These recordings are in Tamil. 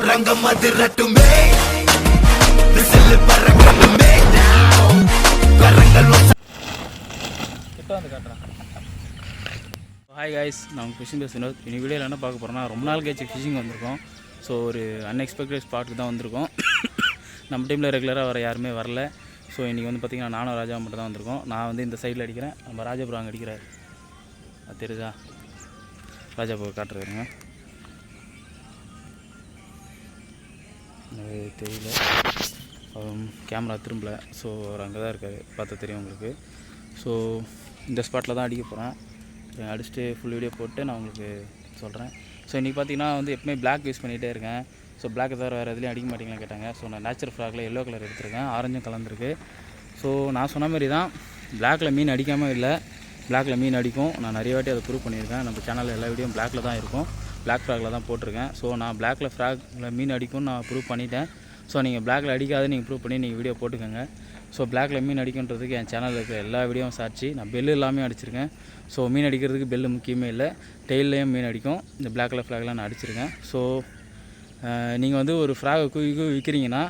ரங்கம் அதிரட்டுமே விசில் பறக்கணுமே கரங்கள் கிட்ட வந்து காட்டுறேன். ஹாய் காய்ஸ், நான் ஃபிஷிங் பேஸ் வினோத். இன்னைக்கு வீடியோவில் என்ன பார்க்க போகிறோன்னா, ரொம்ப நாள் கழிச்சு ஃபிஷிங் வந்திருக்கோம். ஸோ ஒரு அன்எக்ஸ்பெக்டட் ஸ்பாட்டுக்கு தான் வந்திருக்கோம். நம்ம டீமில் ரெகுலராக வர யாருமே வரல. ஸோ இன்றைக்கி வந்து பார்த்திங்கன்னா நானும் ராஜா மட்டும் தான் வந்திருக்கோம். நான் வந்து இந்த சைடில் அடிக்கிறேன், நம்ம ராஜாபுரம் அங்கே அடிக்கிறார். அது தெரியுதா? ராஜாபுரம் காட்டுறாருங்க, தெரியல, கேமரா திரும்பல. ஸோ அவர் அங்கே தான் இருக்கார், பார்த்தா தெரியும் உங்களுக்கு. ஸோ இந்த ஸ்பாட்டில் தான் அடிக்க போகிறேன். அடிச்சுட்டு ஃபுல் வீடியோ போட்டு நான் உங்களுக்கு சொல்கிறேன். ஸோ இன்றைக்கி பார்த்தீங்கன்னா வந்து எப்பவுமே பிளாக் யூஸ் பண்ணிகிட்டே இருக்கேன். ஸோ பிளாக் தவிர வேறு எதுலேயும் அடிக்க மாட்டீங்களான்னு கேட்டாங்க. ஸோ நான் நேச்சுரல் ஃப்ராகில் எல்லோ கலர் எடுத்துருக்கேன், ஆரஞ்சும் கலந்துருக்கு. ஸோ நான் சொன்ன மாதிரி தான், பிளாக்கில் மீன் அடிக்காமல் இல்லை, பிளாக்கில் மீன் அடிக்கும். நான் நிறைய வாட்டி அதை ப்ரூவ் பண்ணியிருக்கேன். நம்ம சேனலில் எல்லா வீடியோவும் பிளாக்கில் தான் இருக்கும், பிளாக் ஃப்ராகில் தான் போட்டிருக்கேன். ஸோ நான் பிளாக்கில் ஃப்ராகில் மீன் அடிக்கும்னு நான் ப்ரூவ் பண்ணிட்டேன். ஸோ நீங்கள் பிளாக்கில் அடிக்காத நீங்கள் ப்ரூவ் பண்ணி நீங்கள் வீடியோ போட்டுக்கோங்க. ஸோ பிளாக்கில் மீன் அடிக்கின்றதுக்கு என் சேனலில் இருக்கிற எல்லா வீடியோவும் சாட்சி. நான் பெல்லு எல்லாமே அடிச்சிருக்கேன். ஸோ மீன் அடிக்கிறதுக்கு பெல்லு முக்கியமே இல்லை, டெய்ல்லையும் மீன் அடிக்கும். இந்த பிளாக் கலர் ஃப்ளாக்லாம் நான் அடிச்சிருக்கேன். ஸோ நீங்கள் வந்து ஒரு ஃப்ராகை விற்கிறீங்கன்னா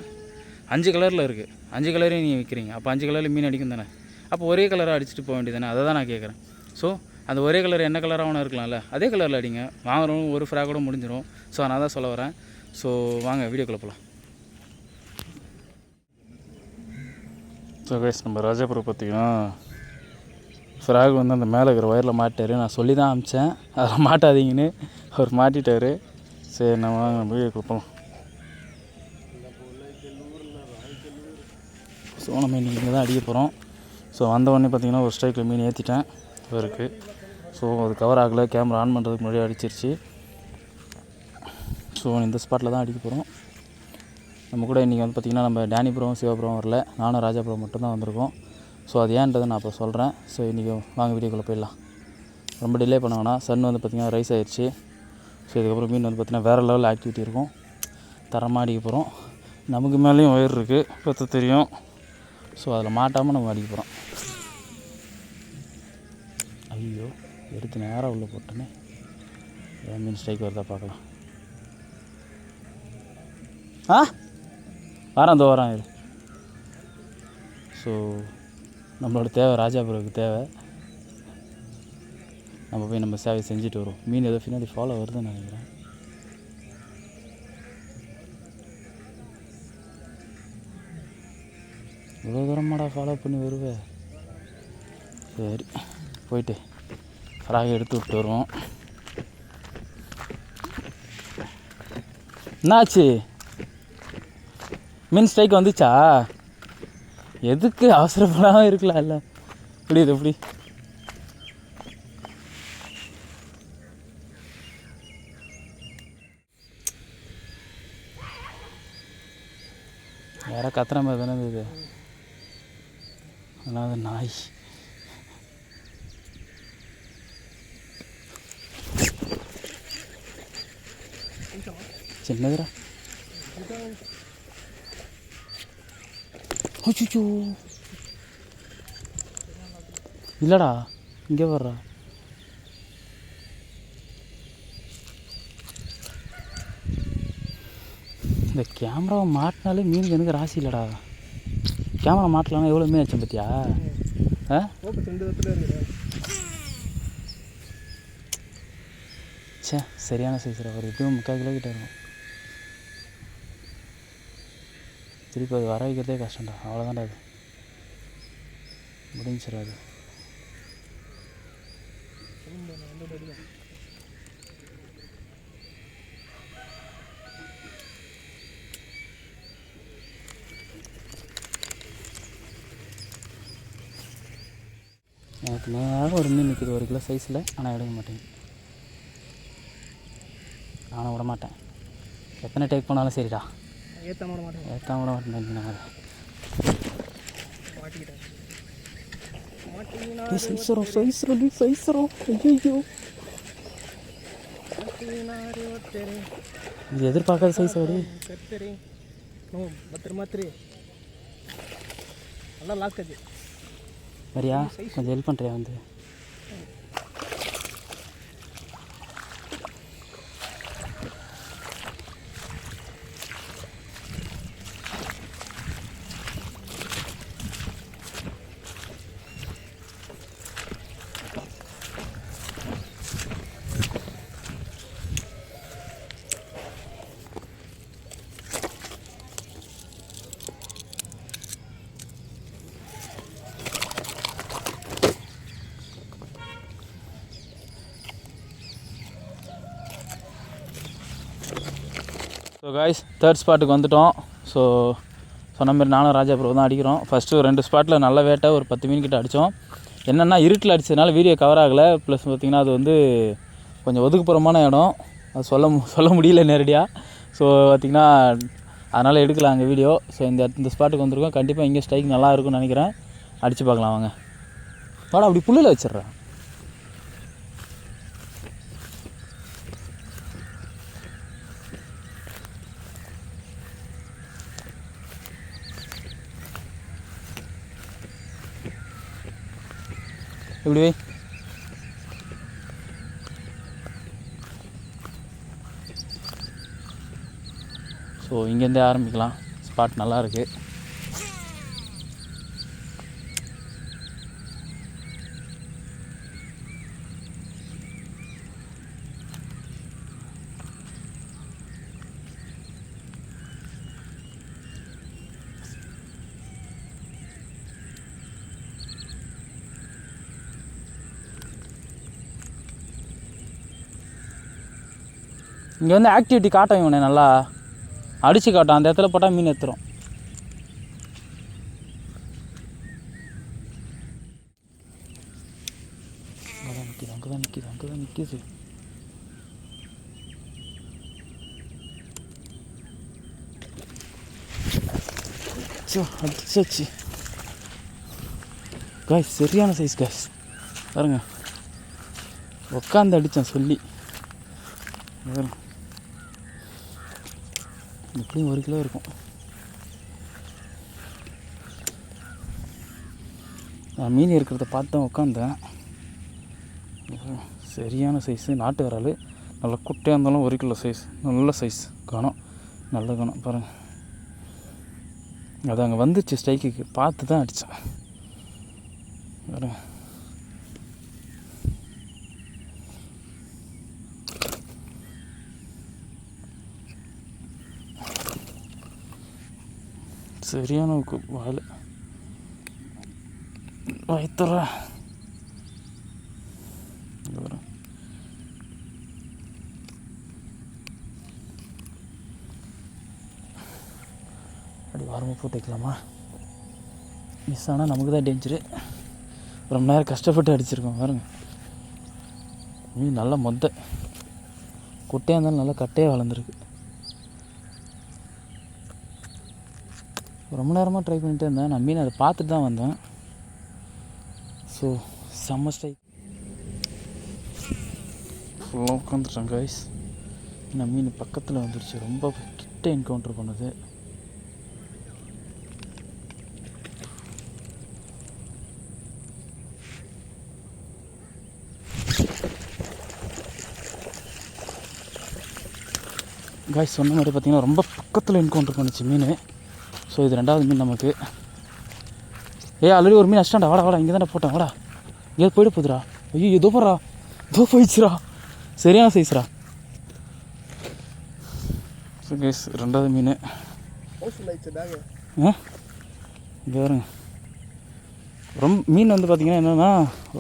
5 கலரில் இருக்குது, 5 கலரையும் நீங்கள் விற்கிறீங்க, அப்போ 5 கலரில் மீன் அடிக்கும் தானே. அப்போ ஒரே கலராக அடிச்சுட்டு போக வேண்டியது தானே, அதை தான் நான் கேட்குறேன். ஸோ அந்த ஒரே கலர் என்ன கலராக ஒன்று இருக்கலாம்ல, அதே கலரில் அடிங்க, வாங்குறவங்க ஒரு ஃப்ராகோட முடிஞ்சிடும். ஸோ நான் தான் சொல்ல வரேன். ஸோ வாங்க வீடியோக்குள்ளே போகலாம். ஸோ கைஸ், நம்ம ராஜாபுரம் பார்த்திங்கன்னா ஃப்ராக் வந்து அந்த மேலே இருக்கிற ஒயரில் மாட்டார். நான் சொல்லி தான் அமிச்சேன் அதில் மாட்டாதீங்கன்னு, அவர் மாட்டிட்டார். சரி நம்ம வீடியோ கொடுப்போம். ஸோ நம்ம இன்றைக்கி இங்கே தான் அடிக்க போகிறோம். ஸோ வந்தவொடனே பார்த்திங்கன்னா ஒரு ஸ்ட்ரைக்கில் மீன் ஏற்றிட்டேன் இவருக்கு. ஸோ அது கவர் ஆகலை, கேமரா ஆன் பண்ணுறதுக்கு முன்னாடி அடிச்சிருச்சு. ஸோ இந்த ஸ்பாட்டில் தான் அடிக்க போகிறோம். நம்ம கூட இன்றைக்கி வந்து பார்த்திங்கன்னா நம்ம டேனிபுரம் சிவபுரம் வரல, நானும் ராஜாபுரம் மட்டும்தான் வந்திருக்கோம். ஸோ அது ஏன்றதை நான் இப்போ சொல்கிறேன். ஸோ இன்றைக்கி வாங்க வீடியோக்குள்ளே போயிடலாம். ரொம்ப டிலே பண்ண வேணாம். சன் வந்து பார்த்திங்கன்னா ரைஸ் ஆகிடுச்சு. ஸோ இதுக்கப்புறம் மீன் வந்து பார்த்திங்கன்னா வேறு லெவலில் ஆக்டிவிட்டி இருக்கும், தரமாக அடிக்க போகிறோம். நமக்கு மேலேயும் ஒயர் இருக்குது, பார்த்து தெரியும். ஸோ அதில் மாட்டாமல் நம்ம அடிக்க போகிறோம். ஐயோ, எடுத்து நேராக உள்ளே போட்டோன்னே ஏன் மீன் ஸ்ட்ரைக் வருதா பார்க்கலாம். வரேன் இது. ஸோ நம்மளோட தேவை ராஜாபுரத்துக்கு தேவை, நம்ம போய் நம்ம சேவை செஞ்சுட்டு வரோம். மீன் ஏதோ பின்னாடி ஃபாலோ வருதுன்னு நினைக்கிறேன். இவ்வளோ தூரமாடா ஃபாலோ பண்ணி வருவேன். சரி போயிட்டு ஃப்ராக் எடுத்து விட்டு வருவோம். என்னாச்சு, மீன் ஸ்ட்ரைக் வந்துச்சா? எதுக்கு அவசரப்படாமல் இருக்கலாம், இல்லை புரியுது எப்படி? யாரோ கத்துற மாதிரி தானே இருந்தது, ஆனால் அது நாய். சின்னதுரா, அச்சோ இல்லைடா, இங்கே வர்றா. இந்த கேமராவை மாட்டினாலே மீனுக்கு எனக்கு ராசி இல்லைடா. கேமரா மாட்டலாம்னா எவ்வளோ மீன் ஆச்சு பார்த்தியா? சே, சரியான சைஸில் ஒரு எப்படியும் 3/4 கிலோ கிட்ட இருக்கும். திருப்பி அது வர வைக்கிறதே கஷ்டம்டா, அவ்வளோதான்டா, அது முடிஞ்சிடாது. எனக்கு நேரம் ஒரு மீன் நிற்கிது 1 கிலோ சைஸில், ஆனால் எடுக்க மாட்டேங்க. நானும் விட மாட்டேன், எத்தனை டேக் பண்ணாலும் சரிடா, ஏற்ற விட மாட்டேன். இது எதிர்பார்க்காத சைஸ் அவரு. வரியா, கொஞ்சம் ஹெல்ப் பண்ணுறியா வந்து? ஸோ காய்ஸ் தேர்ட் ஸ்பாட்டுக்கு வந்துவிட்டோம். ஸோ சொன்ன மாதிரி நானும் ராஜா ப்ரோ தான் அடிக்கிறோம். ஃபஸ்ட்டு 2 ஸ்பாட்டில் நல்ல வேட்டை ஒரு 10 மீன் கிட்ட அடித்தோம். என்னென்னா இருட்டில் அடித்ததுனால வீடியோ கவர் ஆகலை. ப்ளஸ் பார்த்திங்கன்னா அது வந்து கொஞ்சம் ஒதுக்குப்புறமான இடம், அது சொல்ல முடியல நேரடியாக. ஸோ பார்த்திங்கன்னா அதனால் எடுக்கலாம் அங்கே வீடியோ. ஸோ இந்த ஸ்பாட்டுக்கு வந்திருக்கோம். கண்டிப்பாக இங்கே ஸ்ட்ரைக் நல்லா இருக்கும்னு நினைக்கிறேன். அடித்து பார்க்கலாம் வாங்க. வாடா அப்படி புல்லில் வச்சிட்றேன். இப்படி வை. ஸோ இங்கேருந்தே ஆரம்பிக்கலாம். ஸ்பாட் நல்லா இருக்குது. இங்கே வந்து ஆக்டிவிட்டி காட்டும் இவனே, நல்லா அடித்து காட்டும். அந்த இடத்துல போட்டால் மீன் எடுத்துரும். அங்கே தான் நிற்கிது. அடிச்சாச்சு காய்ஸ், சரியான சைஸ் காய்ஸ். பாருங்க, உக்காந்து அடித்தேன் சொல்லி. எப்படியும் 1 கிலோ இருக்கும். நான் மீன் இருக்கிறத பார்த்து தான் உட்காந்தேன். சரியான சைஸு, நாட்டு விரால். நல்லா குட்டையாக இருந்தாலும் 1 கிலோ சைஸ், நல்ல சைஸ் கனம், நல்ல கனம். பாருங்கள், அது அங்கே வந்துச்சு ஸ்ட்ரைக்குக்கு, பார்த்து தான் அடித்தேன். பாருங்க, சரியான வால் வயிற்றுற. அப்படி வாரமாக போட்டு வைக்கலாமா? மிஸ் ஆனால் நமக்கு தான் டேஞ்சரு. ரொம்ப நேரம் கஷ்டப்பட்டு அடிச்சிருக்கோம். பாருங்க, மீன் நல்லா குட்டையாக இருந்தாலும் நல்லா கட்டையாக வளர்ந்துருக்கு. ரொம்ப நேரமாக ட்ரை பண்ணிகிட்டே இருந்தேன். நான் மீன் அதை பார்த்துட்டு தான் வந்தேன். ஸோ செம்ம ஸ்ட்ரைக். ஃபுல்லாக உட்காந்துட்டேன் கைஸ். நான் மீன் பக்கத்தில் வந்துடுச்சு, ரொம்ப கிட்ட என்கவுண்டர் பண்ணுது. கைஸ் சொன்ன மாதிரி பார்த்திங்கன்னா ரொம்ப பக்கத்தில் என்கவுண்டர் பண்ணிச்சு மீன். ஸோ இது 2வது மீன் நமக்கு. ஆல்ரெடி ஒரு மீன் அடிச்சிட்டான்டா. வாடா இங்கே தானே போட்டேன். வாடா, ஏதோ போயிட போகுதுடா. ஐயோ ஏதோ போடுறா, ஏதோ போயிடுச்சுரா. சரியான சைஸ்ரா. ஸோ கைஸ் 2வது மீன். இங்கே வருங்க. ரொம்ப மீன் வந்து பார்த்திங்கன்னா என்னென்னா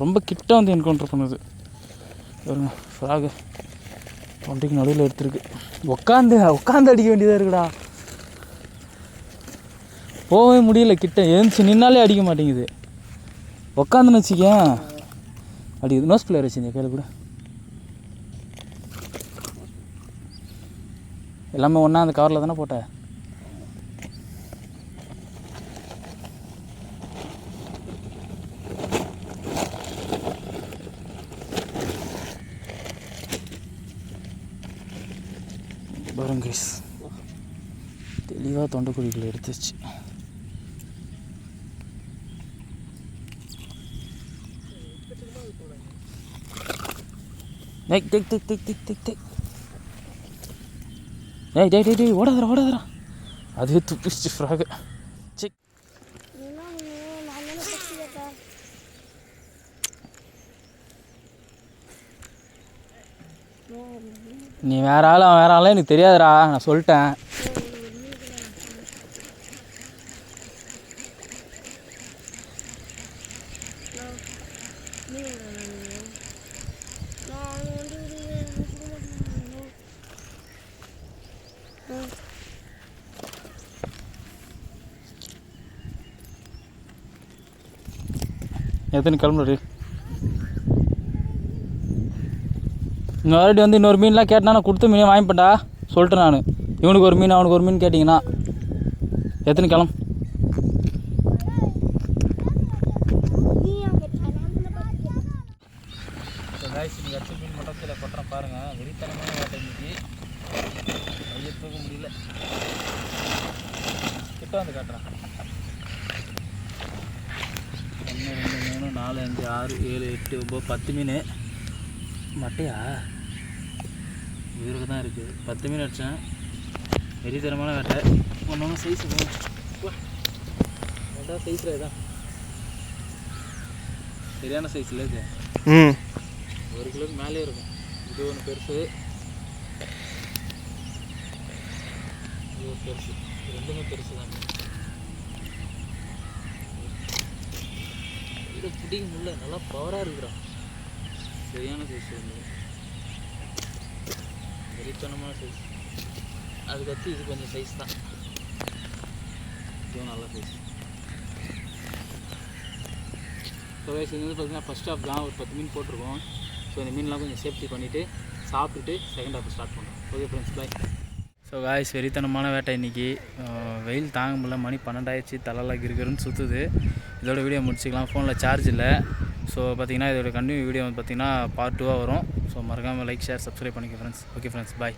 ரொம்ப கிட்ட வந்து என்கவுண்டர் பண்ணுது. வருங்க, ஃப்ராகு தொண்டைக்கு நடுவில் எடுத்துருக்கு. உட்காந்து அடிக்க வேண்டியதாக இருக்குடா. போகவே முடியல, கிட்ட எழுந்துச்சு நின்னாலே அடிக்க மாட்டேங்குது. உக்காந்துன்னு வச்சுக்கேன் அடிக்குது. நோஸ் பிளேயர் வச்சுருந்தேன் கையில் கூட. எல்லாமே ஒன்றா அந்த கவரில் தானே போட்டேன். பாருங்க தெளிவாக தொண்டைக்குழிகளை எடுத்துச்சு. ஓடாதரா அதே துப்பிச்சு ஃப்ராக. நீ வேற ஆள் எனக்கு தெரியாதுடா, நான் சொல்லிட்டேன். எத்தனை கிளம்புறாரு இங்கே ஆல்ரெடி வந்து இன்னொரு மீன்லாம் கேட்டேன்னா நான் கொடுத்து மீனே வாங்கிப்பேன்டா சொல்லிட்டேன் நான். இவனுக்கு ஒரு மீன் அவனுக்கு ஒரு மீன் கேட்டிங்கன்னா எத்தனை கிளம்பு. இன்னைக்கு அடிச்ச மீன் மட்டத்தில் கொட்டுறேன் பாருங்கள். வெறித்தனமான வேட்டை இன்னைக்கு கையை தூக்க முடியல. கிட்ட வந்து காட்டுறேன். 1 2 3 4 5 6 7 8 9 10 மீன் மட்டையா உயிருக்கு தான் இருக்குது. 10 மீன் அடித்தேன். வெறித்தனமான வேட்டை. ஒன்று சைஸ் அதான் சைஸில் இதான் சரியான சைஸில் இது 1 கிலோக்கு மேலே இருக்கும். இது ஒன்று பெருசு, இது ஒரு பெருசு, ரெண்டுமே பெருசு தான். இது பிடிக்க முடியல, நல்லா பவராக இருக்கிறான். சரியான சைஸ் வந்து வெறித்தனமான சைஸ். அதுக்கடுத்து இது கொஞ்சம் சைஸ் தான். இதுவும் நல்ல சைஸ். ஸோ வயசு வந்து பார்த்திங்கன்னா ஃபஸ்ட் ஹாஃப் தான் ஒரு 10 மீன் போட்டிருக்கோம். ஸோ இந்த மீன்லாம் கொஞ்சம் சேஃப்டி பண்ணிவிட்டு சாப்பிட்டுட்டு செகண்ட் ஹாஃப் ஸ்டார்ட் பண்ணுறோம். ஓகே ஃப்ரெண்ட்ஸ், பாய். ஸோ காய்ஸ், வெறித்தனமான வேட்டை இன்றைக்கி. வெயில் தாங்க முடியல, மணி 12 ஆயிடுச்சு, தலைலாம் கிருன்னு சுற்றுது. இதோட வீடியோ முடிச்சிக்கலாம். ஃபோனில் சார்ஜ் இல்லை. ஸோ பார்த்திங்கன்னா இதோட கண்டினியூ வீடியோ வந்து பார்த்திங்கன்னா பார்ட் 2 வரும். ஸோ மறக்காமல் லைக் ஷேர் சப்ஸ்கிரைப் பண்ணிக்க ஃப்ரெண்ட்ஸ். ஓகே ஃப்ரெண்ட்ஸ், பாய்.